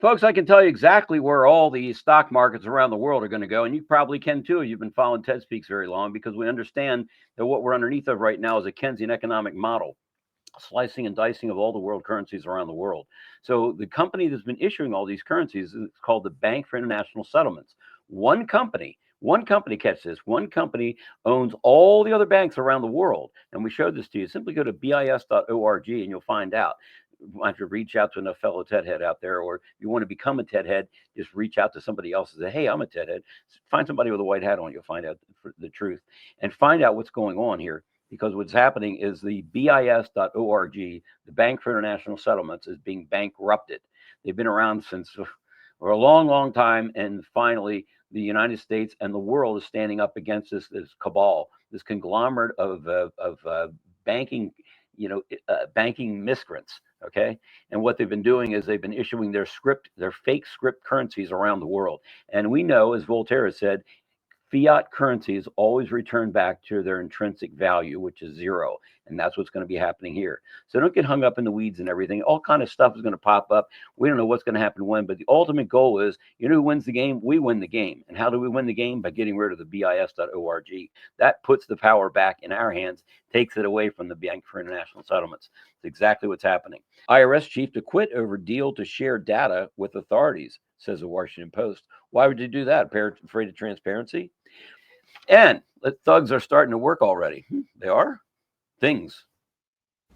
Folks, I can tell you exactly where all the stock markets around the world are going to go, and you probably can too. You've been following Ted Speaks very long, because we understand that what we're underneath of right now is a Keynesian economic model, slicing and dicing of all the world currencies around the world. So the company that's been issuing all these currencies is called the Bank for International Settlements. One company, catch this, one company owns all the other banks around the world. And we showed this to you. Simply go to bis.org and you'll find out. You want to reach out to enough fellow TED head out there, or if you want to become a TED head, just reach out to somebody else and say, hey, I'm a TED head. Find somebody with a white hat on, you'll find out the truth and find out what's going on here. Because what's happening is the bis.org, the Bank for International Settlements, is being bankrupted. They've been around since for a long, long time. And finally, the United States and the world is standing up against this cabal, this conglomerate of banking, banking miscreants. Okay. And what they've been doing is they've been issuing their fake script currencies around the world. And we know, as Voltaire has said, fiat currencies always return back to their intrinsic value, which is zero. And that's what's going to be happening here. So don't get hung up in the weeds and everything. All kind of stuff is going to pop up. We don't know what's going to happen when, but the ultimate goal is, who wins the game? We win the game. And how do we win the game? By getting rid of the bis.org. That puts the power back in our hands, takes it away from the Bank for International Settlements. It's exactly what's happening. IRS chief to quit over deal to share data with authorities, says the Washington Post. Why would you do that? Afraid of transparency? And the thugs are starting to work already. They are? Things.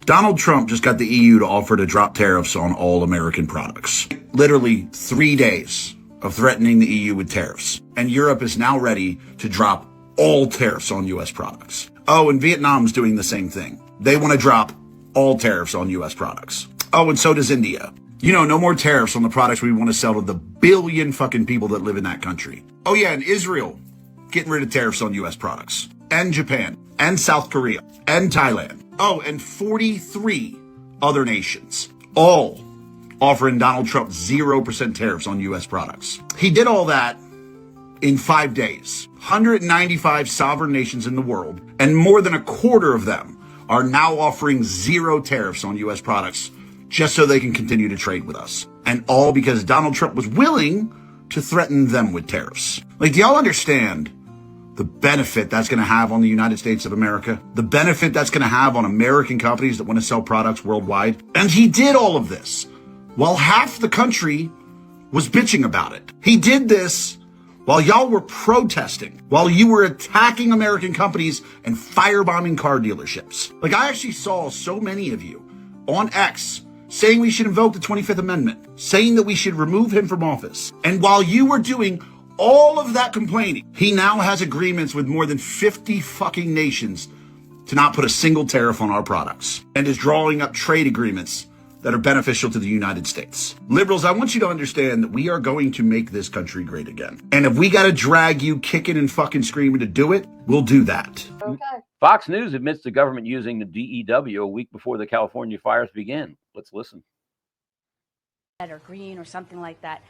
Donald Trump just got the EU to offer to drop tariffs on all American products. Literally 3 days of threatening the EU with tariffs. And Europe is now ready to drop all tariffs on U.S. products. Oh, and Vietnam's doing the same thing. They want to drop all tariffs on U.S. products. Oh, and so does India. No more tariffs on the products we want to sell to the billion fucking people that live in that country. Oh yeah, and Israel getting rid of tariffs on U.S. products. And Japan. And South Korea. And Thailand. Oh, and 43 other nations. All offering Donald Trump 0% tariffs on U.S. products. He did all that in 5 days. 195 sovereign nations in the world, and more than a quarter of them are now offering 0 tariffs on U.S. products just so they can continue to trade with us. And all because Donald Trump was willing to threaten them with tariffs. Do y'all understand the benefit that's going to have on the United States of America? The benefit that's going to have on American companies that want to sell products worldwide? And he did all of this while half the country was bitching about it. He did this while y'all were protesting, while you were attacking American companies and firebombing car dealerships. I actually saw so many of you on X saying we should invoke the 25th Amendment, saying that we should remove him from office. And while you were doing all of that complaining, he now has agreements with more than 50 fucking nations to not put a single tariff on our products, and is drawing up trade agreements that are beneficial to the United States. Liberals, I want you to understand that we are going to make this country great again. And if we got to drag you kicking and fucking screaming to do it, we'll do that. Okay. Fox News admits the government using the DEW a week before the California fires begin. Let's listen. Or green or something like that.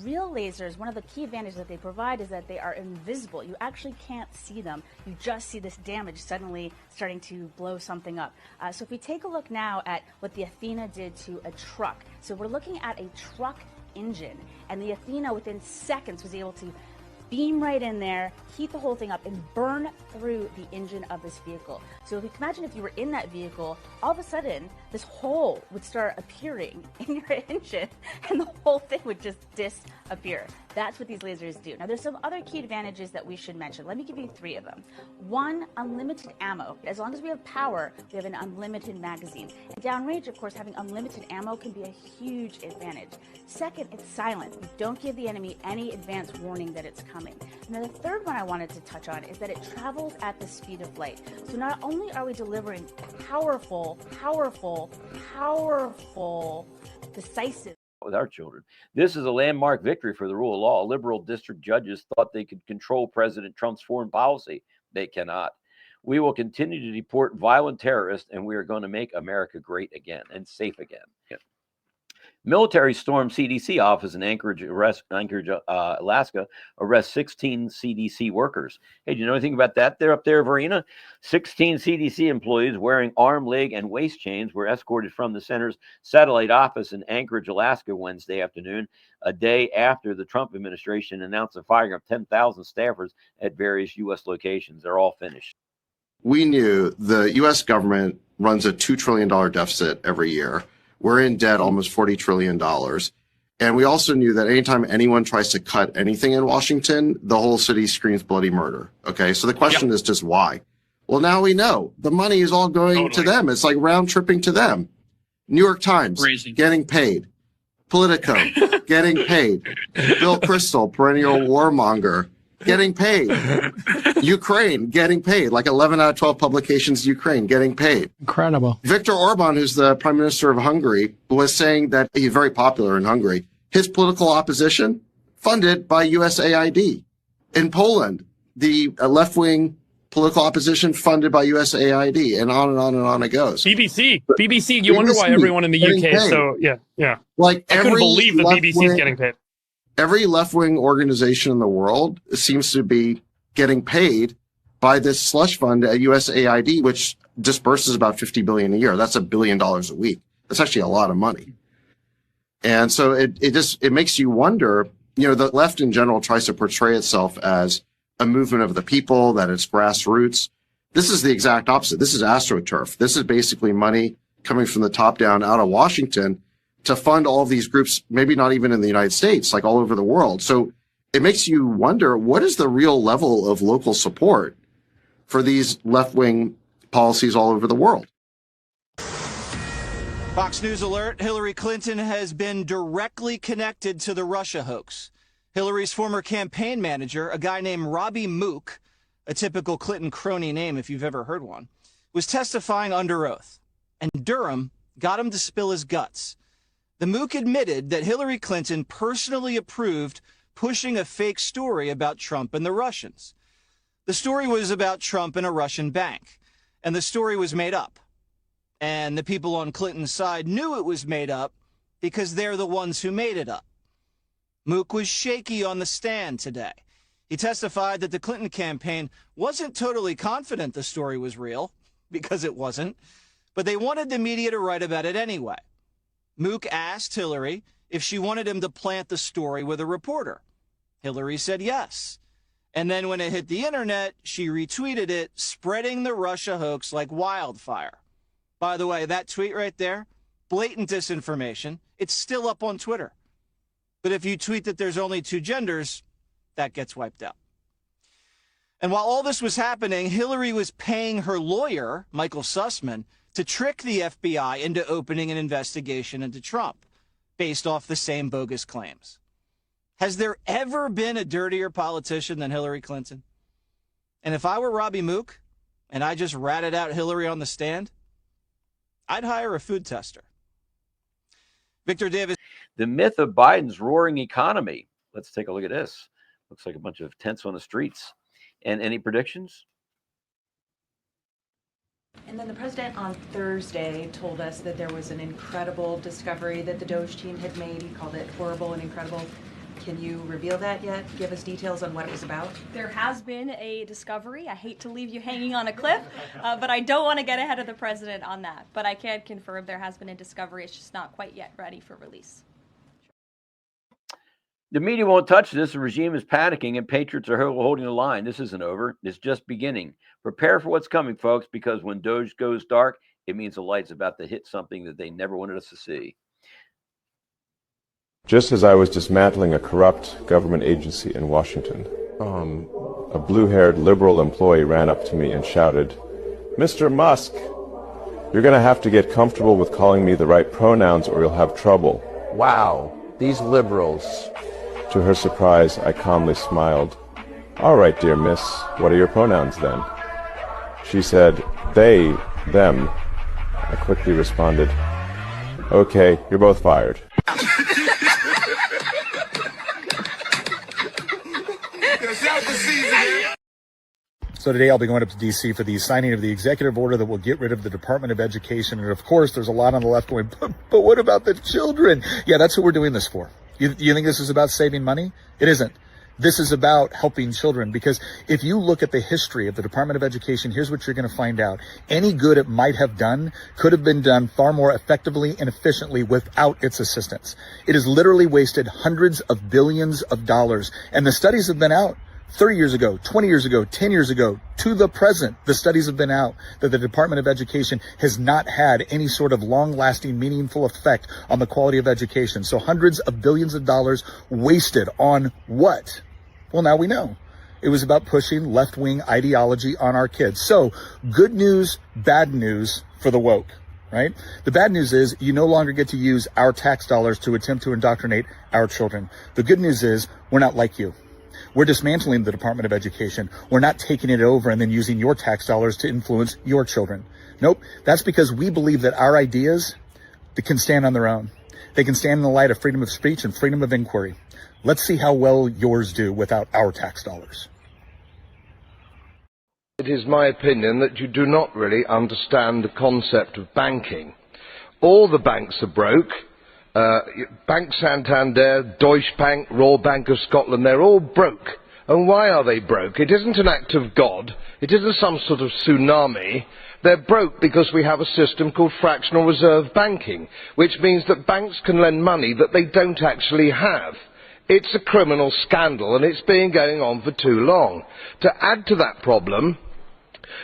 Real lasers, one of the key advantages that they provide is that they are invisible. You actually can't see them. You just see this damage suddenly starting to blow something up. So if we take a look now at what the Athena did to a truck. So we're looking at a truck engine, and the Athena within seconds was able to beam right in there, heat the whole thing up, and burn through the engine of this vehicle. So if you can imagine if you were in that vehicle, all of a sudden, this hole would start appearing in your engine, and the whole thing would just disappear. That's what these lasers do. Now, there's some other key advantages that we should mention. Let me give you 3 of them. 1, unlimited ammo. As long as we have power, we have an unlimited magazine. And downrange, of course, having unlimited ammo can be a huge advantage. Second, it's silent. You don't give the enemy any advance warning that it's coming. And then the third one I wanted to touch on is that it travels at the speed of light. So not only are we delivering powerful, decisive. With our children. This is a landmark victory for the rule of law. Liberal district judges thought they could control President Trump's foreign policy. They cannot. We will continue to deport violent terrorists, and we are going to make America great again and safe again. Military stormed CDC office in Anchorage, Alaska, arrest 16 CDC workers. Hey, do you know anything about that? They're up there, Verena. 16 CDC employees wearing arm, leg, and waist chains were escorted from the center's satellite office in Anchorage, Alaska, Wednesday afternoon, a day after the Trump administration announced the firing of 10,000 staffers at various U.S. locations. They're all finished. We knew the U.S. government runs a $2 trillion deficit every year. We're in debt almost $40 trillion. And we also knew that anytime anyone tries to cut anything in Washington, the whole city screams bloody murder. Okay, so the question is just why? Well, now we know. The money is all going to them. It's like round tripping to them. New York Times, getting paid. Politico, getting paid. Bill Kristol, perennial warmonger, getting paid. Ukraine, getting paid. Like 11 out of 12 publications, Ukraine, getting paid. Incredible. Viktor Orban, who's the prime minister of Hungary, was saying that he's very popular in Hungary. His political opposition, funded by USAID. In Poland, the left-wing political opposition funded by USAID, and on and on and on it goes. BBC. You wonder why everyone in the UK. So yeah. Like I couldn't believe the BBC is getting paid. Every left-wing organization in the world seems to be getting paid by this slush fund at USAID, which disperses about $50 billion a year. That's $1 billion a week. That's actually a lot of money. And so it makes you wonder, you know, the left in general tries to portray itself as a movement of the people, that it's grassroots. This is the exact opposite. This is AstroTurf. This is basically money coming from the top down out of Washington to fund all of these groups, maybe not even in the United States, like all over the world. So it makes you wonder, what is the real level of local support for these left-wing policies all over the world? Fox News alert, Hillary Clinton has been directly connected to the Russia hoax. Hillary's former campaign manager, a guy named Robbie Mook, a typical Clinton crony name if you've ever heard one, was testifying under oath. And Durham got him to spill his guts. The Mook admitted that Hillary Clinton personally approved pushing a fake story about Trump and the Russians. The story was about Trump and a Russian bank, and the story was made up. And the people on Clinton's side knew it was made up because they're the ones who made it up. Mook was shaky on the stand today. He testified that the Clinton campaign wasn't totally confident the story was real, because it wasn't, but they wanted the media to write about it anyway. Mook asked Hillary if she wanted him to plant the story with a reporter. Hillary said yes. And then when it hit the internet, she retweeted it, spreading the Russia hoax like wildfire. By the way, that tweet right there, blatant disinformation. It's still up on Twitter. But if you tweet that there's only two genders, that gets wiped out. And while all this was happening, Hillary was paying her lawyer, Michael Sussman, to trick the FBI into opening an investigation into Trump based off the same bogus claims. Has there ever been a dirtier politician than Hillary Clinton? And if I were Robbie Mook and I just ratted out Hillary on the stand, I'd hire a food tester. Victor Davis. The myth of Biden's roaring economy. Let's take a look at this. Looks like a bunch of tents on the streets. And any predictions? And then the president on Thursday told us that there was an incredible discovery that the Doge team had made. He called it horrible and incredible. Can you reveal that yet? Give us details on what it was about? There has been a discovery. I hate to leave you hanging on a cliff, but I don't want to get ahead of the president on that. But I can confirm there has been a discovery. It's just not quite yet ready for release. The media won't touch this. The regime is panicking and patriots are holding the line. This isn't over. It's just beginning. Prepare for what's coming, folks, because when Doge goes dark, it means the light's about to hit something that they never wanted us to see. Just as I was dismantling a corrupt government agency in Washington, a blue-haired liberal employee ran up to me and shouted, "Mr. Musk, you're going to have to get comfortable with calling me the right pronouns or you'll have trouble." Wow, these liberals. To her surprise, I calmly smiled. "All right, dear miss, what are your pronouns then?" She said, "They, them." I quickly responded, "Okay, you're both fired." So today I'll be going up to D.C. for the signing of the executive order that will get rid of the Department of Education. And of course, there's a lot on the left going, but what about the children? Yeah, that's what we're doing this for. You think this is about saving money? It isn't. This is about helping children, because if you look at the history of the Department of Education, here's what you're going to find out. Any good it might have done could have been done far more effectively and efficiently without its assistance. It has literally wasted hundreds of billions of dollars. And the studies have been out 30 years ago, 20 years ago, 10 years ago, to the present. The studies have been out that the Department of Education has not had any sort of long-lasting, meaningful effect on the quality of education. So hundreds of billions of dollars wasted on what? Well, now we know. It was about pushing left-wing ideology on our kids. So good news, bad news for the woke, right? The bad news is you no longer get to use our tax dollars to attempt to indoctrinate our children. The good news is we're not like you. We're dismantling the Department of Education. We're not taking it over and then using your tax dollars to influence your children. Nope. That's because we believe that our ideas, they can stand on their own. They can stand in the light of freedom of speech and freedom of inquiry. Let's see how well yours do without our tax dollars. It is my opinion that you do not really understand the concept of banking. All the banks are broke. Bank Santander, Deutsche Bank, Royal Bank of Scotland, they're all broke. And why are they broke? It isn't an act of God. It isn't some sort of tsunami. They're broke because we have a system called fractional reserve banking, which means that banks can lend money that they don't actually have. It's a criminal scandal, and it's been going on for too long. To add to that problem,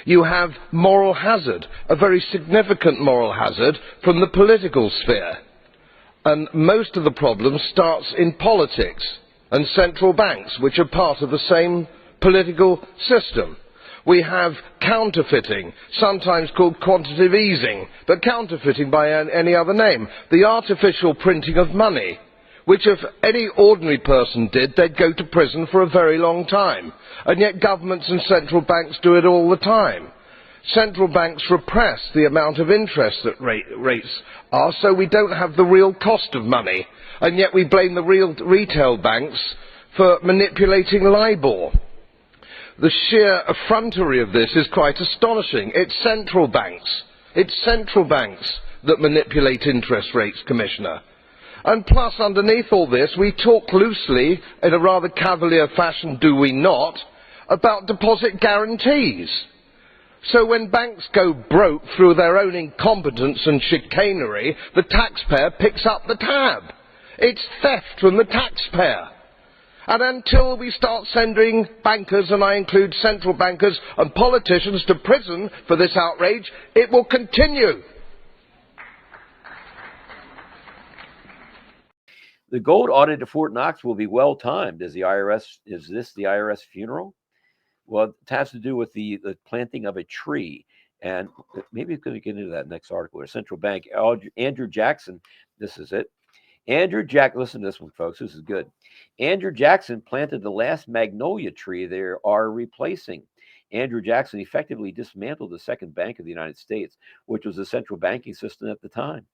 you have moral hazard, a very significant moral hazard from the political sphere. And most of the problem starts in politics and central banks, which are part of the same political system. We have counterfeiting, sometimes called quantitative easing, but counterfeiting by any other name. The artificial printing of money, which if any ordinary person did, they'd go to prison for a very long time. And yet governments and central banks do it all the time. Central banks repress the amount of interest that rates are, so we don't have the real cost of money. And yet we blame the real retail banks for manipulating LIBOR. The sheer effrontery of this is quite astonishing. It's central banks. It's central banks that manipulate interest rates, Commissioner. And plus, underneath all this, we talk loosely, in a rather cavalier fashion, do we not, about deposit guarantees. So when banks go broke through their own incompetence and chicanery, the taxpayer picks up the tab. It's theft from the taxpayer. And until we start sending bankers, and I include central bankers and politicians, to prison for this outrage, it will continue. The gold audit at Fort Knox will be well timed. Is this the IRS funeral? Well, it has to do with the planting of a tree. And maybe it's going to get into that next article. Or central bank, Andrew Jackson, this is it. Andrew Jackson, listen to this one, folks. This is good. Andrew Jackson planted the last magnolia tree they are replacing. Andrew Jackson effectively dismantled the second bank of the United States, which was the central banking system at the time.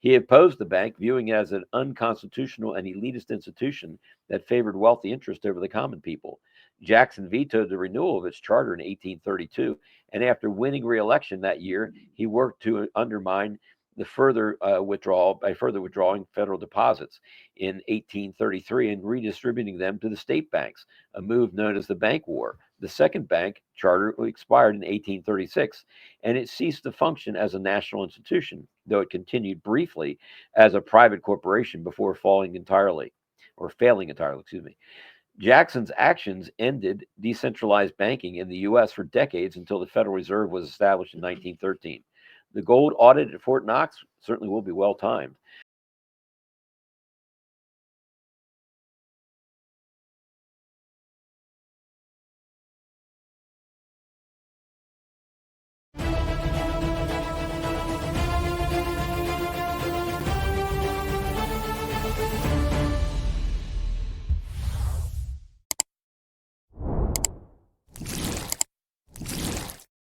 He opposed the bank, viewing it as an unconstitutional and elitist institution that favored wealthy interest over the common people. Jackson vetoed the renewal of its charter in 1832, and after winning re-election that year, he worked to undermine the further withdrawing federal deposits in 1833 and redistributing them to the state banks, a move known as the Bank War. The second bank charter expired in 1836, and it ceased to function as a national institution, though it continued briefly as a private corporation before failing entirely. Jackson's actions ended decentralized banking in the U.S. for decades until the Federal Reserve was established in 1913. The gold audit at Fort Knox certainly will be well timed.